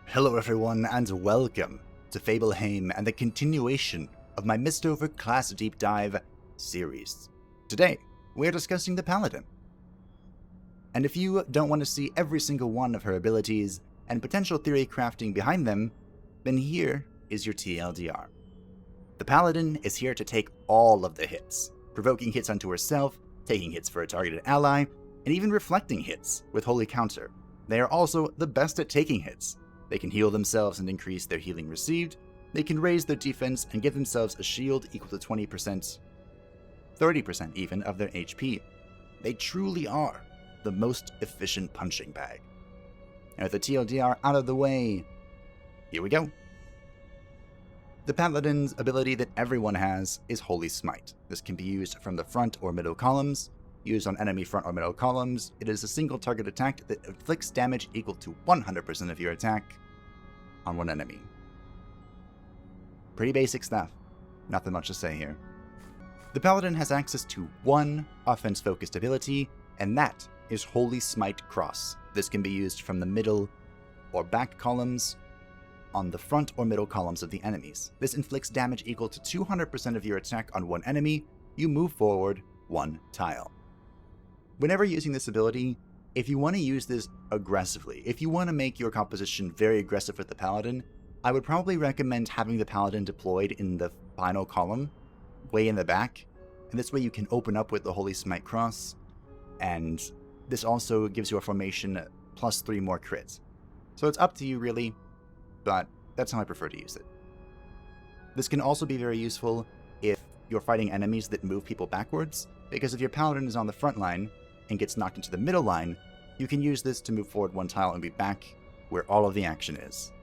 Hello everyone and welcome to Fableheim and the continuation of my MISTOVER class deep dive series. Today, we're discussing the Paladin. And if you don't want to see every single one of her abilities and potential theory crafting behind them, then here is your TLDR. The Paladin is here to take all of the hits, provoking hits onto herself, taking hits for a targeted ally, and even reflecting hits with Holy Counter. They are also the best at taking hits. They can heal themselves and increase their healing received. They can raise their defense and give themselves a shield equal to 20%, 30% even, of their HP. They truly are the most efficient punching bag. And with the TLDR out of the way, here we go. The Paladin's ability that everyone has is Holy Smite. This can be used from the front or middle columns. Used on enemy front or middle columns, it is a single target attack that inflicts damage equal to 100% of your attack on one enemy. Pretty basic stuff. Nothing much to say here. The Paladin has access to one offense-focused ability, and that is Holy Smite Cross. This can be used from the middle or back columns on the front or middle columns of the enemies. This inflicts damage equal to 200% of your attack on one enemy. You move forward one tile. Whenever using this ability, if you want to use this aggressively, if you want to make your composition very aggressive with the Paladin, I would probably recommend having the Paladin deployed in the final column, way in the back, and this way you can open up with the Holy Smite Cross, and this also gives you a formation plus 3 more crits. So it's up to you really, but that's how I prefer to use it. This can also be very useful if you're fighting enemies that move people backwards, because if your Paladin is on the front line and gets knocked into the middle line, you can use this to move forward one tile and be back where all of the action is.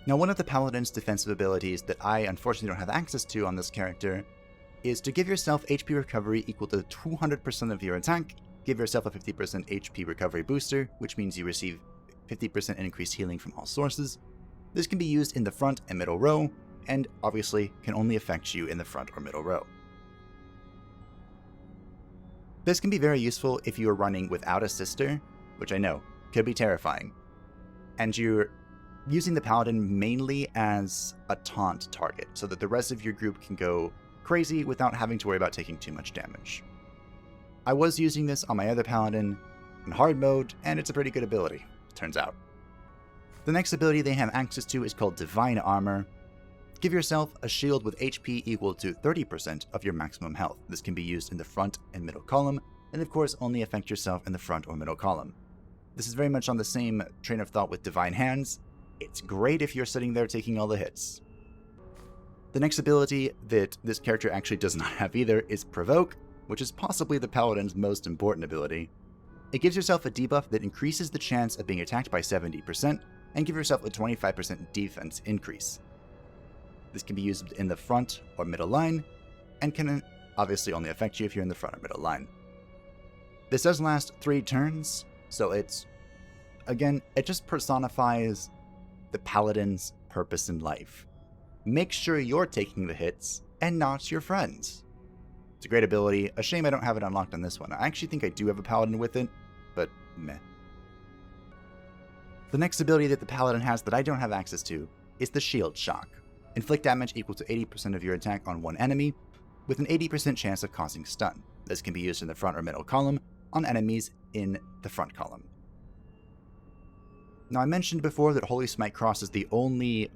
Now, one of the Paladin's defensive abilities that I unfortunately don't have access to on this character is to give yourself HP recovery equal to 200% of your attack, give yourself a 50% HP recovery booster, which means you receive 50% increased healing from all sources. This can be used in the front and middle row, and obviously can only affect you in the front or middle row. This can be very useful if you are running without a sister, which I know could be terrifying, and you're using the Paladin mainly as a taunt target, so that the rest of your group can go crazy without having to worry about taking too much damage. I was using this on my other Paladin in hard mode, and it's a pretty good ability, turns out. The next ability they have access to is called Divine Armor. Give yourself a shield with HP equal to 30% of your maximum health. This can be used in the front and middle column, and of course only affect yourself in the front or middle column. This is very much on the same train of thought with Divine Hands. It's great if you're sitting there taking all the hits. The next ability that this character actually does not have either is Provoke, which is possibly the Paladin's most important ability. It gives yourself a debuff that increases the chance of being attacked by 70%, and give yourself a 25% defense increase. This can be used in the front or middle line, and can obviously only affect you if you're in the front or middle line. This does last 3 turns, so it just personifies the Paladin's purpose in life. Make sure you're taking the hits, and not your friends. It's a great ability. A shame I don't have it unlocked on this one. I actually think I do have a Paladin with it, but meh. The next ability that the Paladin has that I don't have access to is the Shield Shock. Inflict damage equal to 80% of your attack on one enemy, with an 80% chance of causing stun. This can be used in the front or middle column on enemies in the front column. Now, I mentioned before that Holy Smite Cross is the only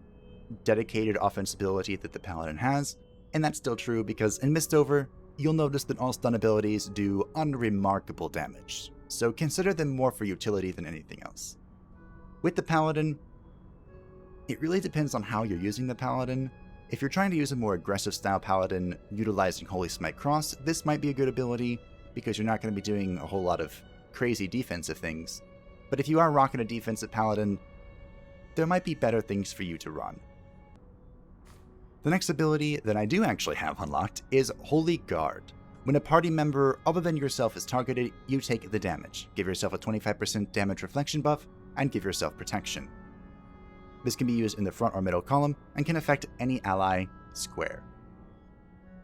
dedicated offense ability that the Paladin has, and that's still true because in MISTOVER, you'll notice that all stun abilities do unremarkable damage, so consider them more for utility than anything else. With the Paladin, it really depends on how you're using the Paladin. If you're trying to use a more aggressive style Paladin utilizing Holy Smite Cross, this might be a good ability because you're not going to be doing a whole lot of crazy defensive things. But if you are rocking a defensive Paladin, there might be better things for you to run. The next ability that I do actually have unlocked is Holy Guard. When a party member other than yourself is targeted, you take the damage. Give yourself a 25% damage reflection buff, and give yourself protection. This can be used in the front or middle column, and can affect any ally square.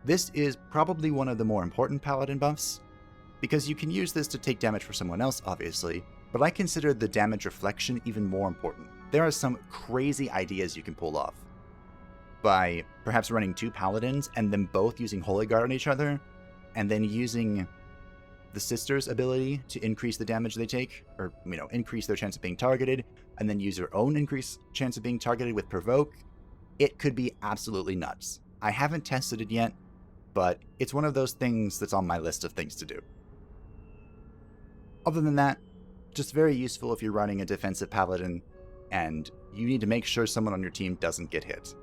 This is probably one of the more important Paladin buffs, because you can use this to take damage for someone else, obviously, but I consider the damage reflection even more important. There are some crazy ideas you can pull off. By perhaps running 2 Paladins and them both using Holy Guard on each other, and then using the Sister's ability to increase the damage they take, or, increase their chance of being targeted, and then use your own increased chance of being targeted with Provoke, it could be absolutely nuts. I haven't tested it yet, but it's one of those things that's on my list of things to do. Other than that, just very useful if you're running a defensive Paladin, and you need to make sure someone on your team doesn't get hit.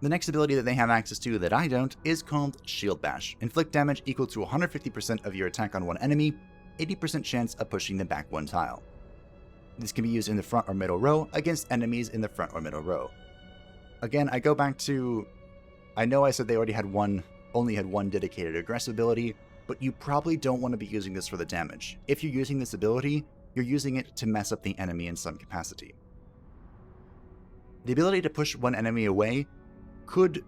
The next ability that they have access to that I don't is called Shield Bash. Inflict damage equal to 150% of your attack on one enemy, 80% chance of pushing them back 1 tile. This can be used in the front or middle row against enemies in the front or middle row. Again, I go back to, I know I said they only had one dedicated aggressive ability, but you probably don't want to be using this for the damage. If you're using this ability, you're using it to mess up the enemy in some capacity. The ability to push one enemy away could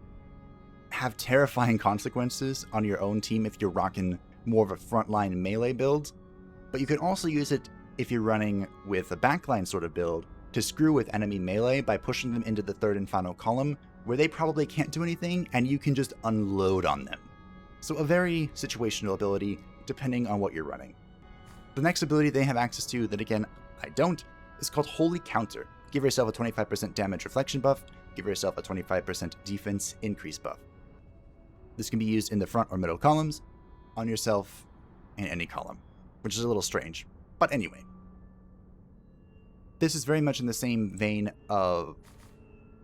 have terrifying consequences on your own team if you're rocking more of a frontline melee build, but you can also use it if you're running with a backline sort of build to screw with enemy melee by pushing them into the third and final column where they probably can't do anything and you can just unload on them. So a very situational ability depending on what you're running. The next ability they have access to that again I don't is called Holy Counter. Give yourself a 25% damage reflection buff, give yourself a 25% defense increase buff. This can be used in the front or middle columns, on yourself, in any column, which is a little strange. But anyway. This is very much in the same vein of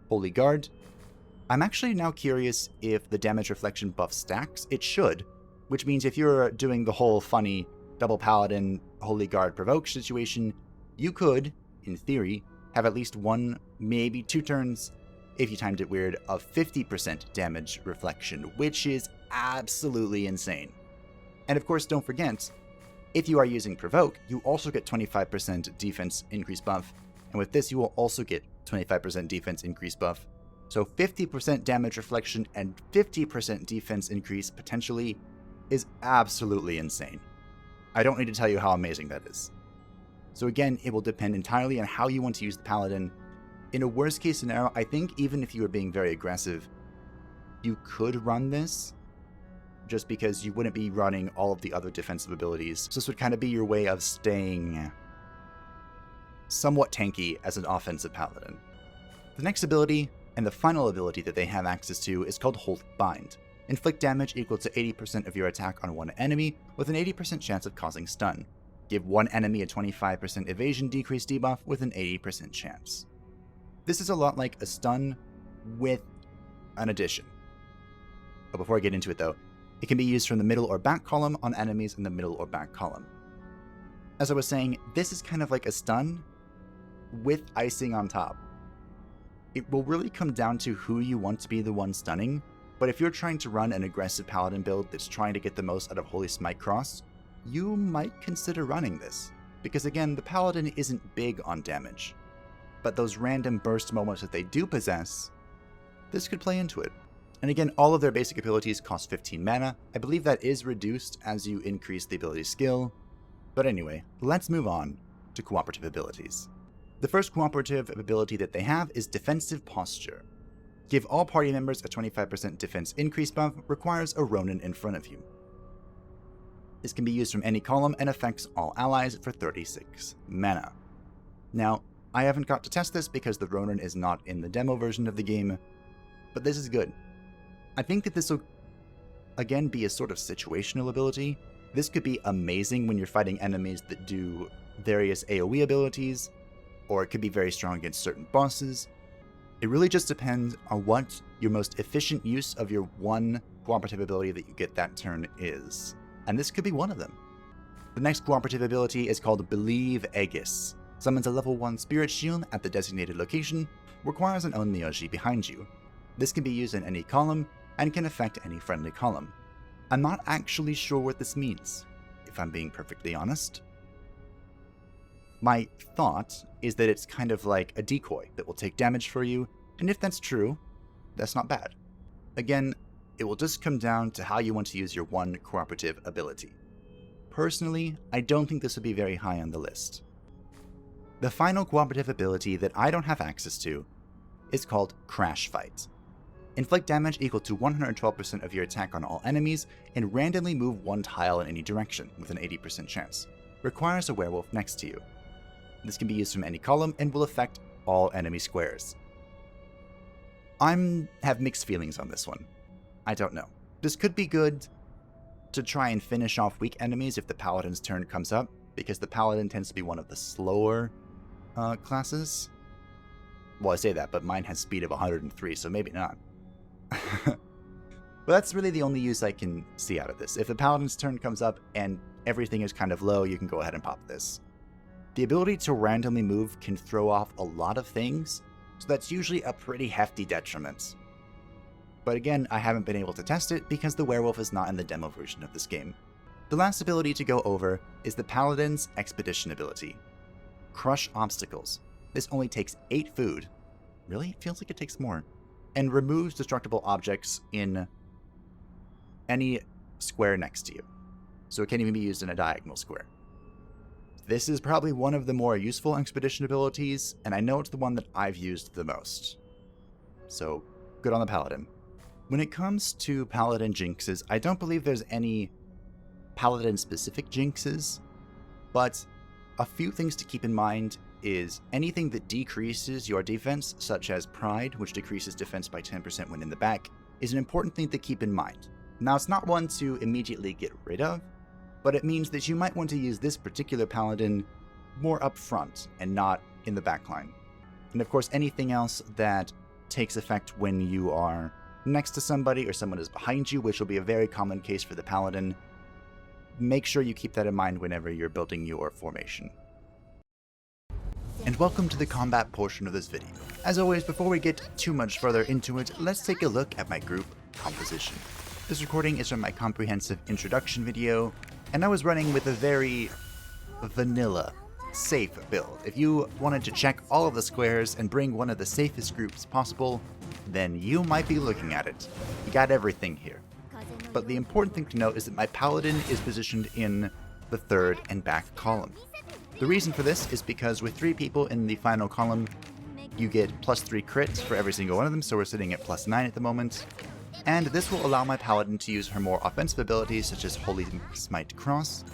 Holy Guard. I'm actually now curious if the damage reflection buff stacks. It should, which means if you're doing the whole funny double Paladin, Holy Guard, Provoke situation, you could, in theory, have at least 1, maybe 2 turns, if you timed it weird, of 50% damage reflection, which is absolutely insane. And of course, don't forget, if you are using Provoke, you also get 25% defense increase buff, and with this you will also get 25% defense increase buff. So 50% damage reflection and 50% defense increase potentially is absolutely insane. I don't need to tell you how amazing that is. So again, it will depend entirely on how you want to use the Paladin. In a worst case scenario, I think even if you were being very aggressive, you could run this, just because you wouldn't be running all of the other defensive abilities. So this would kind of be your way of staying somewhat tanky as an offensive Paladin. The next ability, and the final ability that they have access to, is called Holy Bind. Inflict damage equal to 80% of your attack on one enemy, with an 80% chance of causing stun. Give one enemy a 25% evasion decrease debuff with an 80% chance. This is a lot like a stun with an addition. But before I get into it though, it can be used from the middle or back column on enemies in the middle or back column. As I was saying, this is kind of like a stun with icing on top. It will really come down to who you want to be the one stunning, but if you're trying to run an aggressive Paladin build that's trying to get the most out of Holy Smite Cross, you might consider running this, because again, the Paladin isn't big on damage, but those random burst moments that they do possess, this could play into it. And again, all of their basic abilities cost 15 mana. I believe that is reduced as you increase the ability skill. But anyway, let's move on to Cooperative Abilities. The first Cooperative ability that they have is Defensive Posture. Give all party members a 25% defense increase buff, requires a Ronin in front of you. This can be used from any column and affects all allies for 36 mana. Now, I haven't got to test this because the Ronin is not in the demo version of the game, but this is good. I think that this will, again, be a sort of situational ability. This could be amazing when you're fighting enemies that do various AoE abilities, or it could be very strong against certain bosses. It really just depends on what your most efficient use of your one cooperative ability that you get that turn is. And this could be one of them. The next cooperative ability is called Believe Aegis. Summons a level 1 spirit shield at the designated location, requires an Onmyoji behind you. This can be used in any column, and can affect any friendly column. I'm not actually sure what this means, if I'm being perfectly honest. My thought is that it's kind of like a decoy that will take damage for you, and if that's true, that's not bad. Again, it will just come down to how you want to use your one cooperative ability. personally, I don't think this would be very high on the list. The final cooperative ability that I don't have access to is called Crash Fight. Inflict damage equal to 112% of your attack on all enemies, and randomly move one tile in any direction with an 80% chance. Requires a werewolf next to you. This can be used from any column and will affect all enemy squares. Have mixed feelings on this one. I don't know. This could be good to try and finish off weak enemies if the Paladin's turn comes up, because the Paladin tends to be one of the slower classes. Well, I say that, but mine has speed of 103, so maybe not. But that's really the only use I can see out of this. If the Paladin's turn comes up and everything is kind of low, you can go ahead and pop this. The ability to randomly move can throw off a lot of things, so that's usually a pretty hefty detriment. But again, I haven't been able to test it because the werewolf is not in the demo version of this game. The last ability to go over is the Paladin's Expedition ability. Crush Obstacles. This only takes 8 food. Really? It feels like it takes more. And removes destructible objects in any square next to you. So it can even be used in a diagonal square. This is probably one of the more useful expedition abilities, and I know it's the one that I've used the most. So, good on the Paladin. When it comes to Paladin Jinxes, I don't believe there's any Paladin-specific Jinxes, but a few things to keep in mind is anything that decreases your defense, such as Pride, which decreases defense by 10% when in the back, is an important thing to keep in mind. Now, it's not one to immediately get rid of, but it means that you might want to use this particular Paladin more up front and not in the backline. And of course, anything else that takes effect when you are next to somebody or someone is behind you, which will be a very common case for the Paladin, make sure you keep that in mind whenever you're building your formation. And welcome to the combat portion of this video. As always, before we get too much further into it, let's take a look at my group composition. This recording is from my comprehensive introduction video, and I was running with a very vanilla, safe build. If you wanted to check all of the squares and bring one of the safest groups possible, then you might be looking at it. You got everything here. But the important thing to note is that my Paladin is positioned in the third and back column. The reason for this is because with 3 people in the final column, you get +3 crits for every single one of them, so we're sitting at +9 at the moment. And this will allow my Paladin to use her more offensive abilities, such as Holy Smite Cross.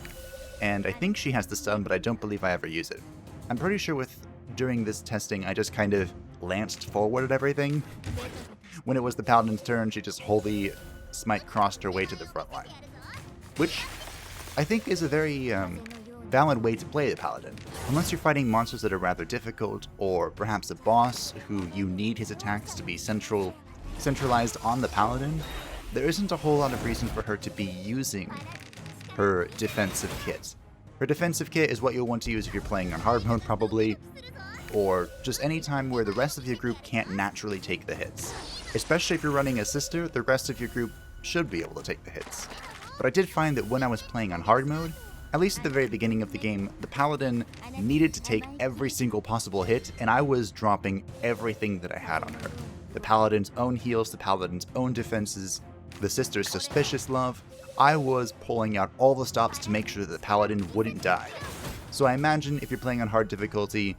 And I think she has the stun, but I don't believe I ever use it. I'm pretty sure during this testing, I just kind of lanced forward at everything. When it was the Paladin's turn, she just Holy Smite Crossed her way to the front line. Which I think is a very valid way to play the Paladin. Unless you're fighting monsters that are rather difficult, or perhaps a boss who you need his attacks to be centralized on the Paladin, there isn't a whole lot of reason for her to be using her defensive kit. Her defensive kit is what you'll want to use if you're playing on hard mode probably, or just any time where the rest of your group can't naturally take the hits. Especially if you're running a sister, the rest of your group should be able to take the hits. But I did find that when I was playing on hard mode, at least at the very beginning of the game, the Paladin needed to take every single possible hit, and I was dropping everything that I had on her. The Paladin's own heals, the Paladin's own defenses, the sister's suspicious love. I was pulling out all the stops to make sure that the Paladin wouldn't die. So I imagine if you're playing on hard difficulty,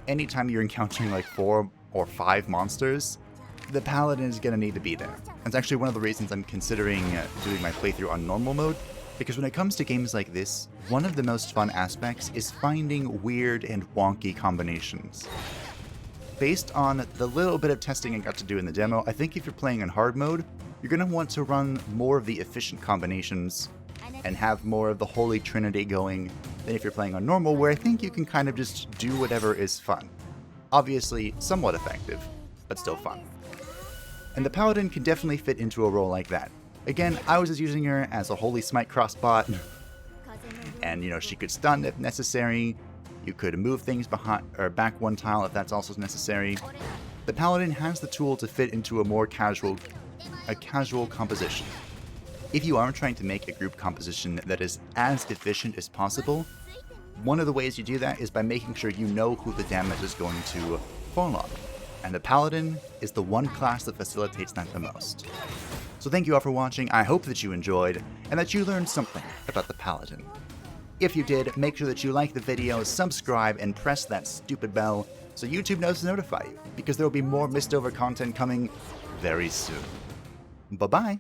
anytime you're encountering like 4 or 5 monsters, the Paladin is going to need to be there. That's actually one of the reasons I'm considering doing my playthrough on normal mode, because when it comes to games like this, one of the most fun aspects is finding weird and wonky combinations. Based on the little bit of testing I got to do in the demo, I think if you're playing on hard mode, you're going to want to run more of the efficient combinations and have more of the Holy Trinity going than if you're playing on normal, where I think you can kind of just do whatever is fun. Obviously, somewhat effective, but still fun. And the Paladin can definitely fit into a role like that. Again, I was just using her as a Holy Smite Cross bot, and she could stun if necessary. You could move things behind or back one tile if that's also necessary. The Paladin has the tool to fit into a more casual composition. If you are trying to make a group composition that is as efficient as possible, one of the ways you do that is by making sure you know who the damage is going to fall on. And the Paladin is the one class that facilitates that the most. So thank you all for watching. I hope that you enjoyed and that you learned something about the Paladin. If you did, make sure that you like the video, subscribe, and press that stupid bell so YouTube knows to notify you, because there will be more Mistover content coming very soon. Bye-bye!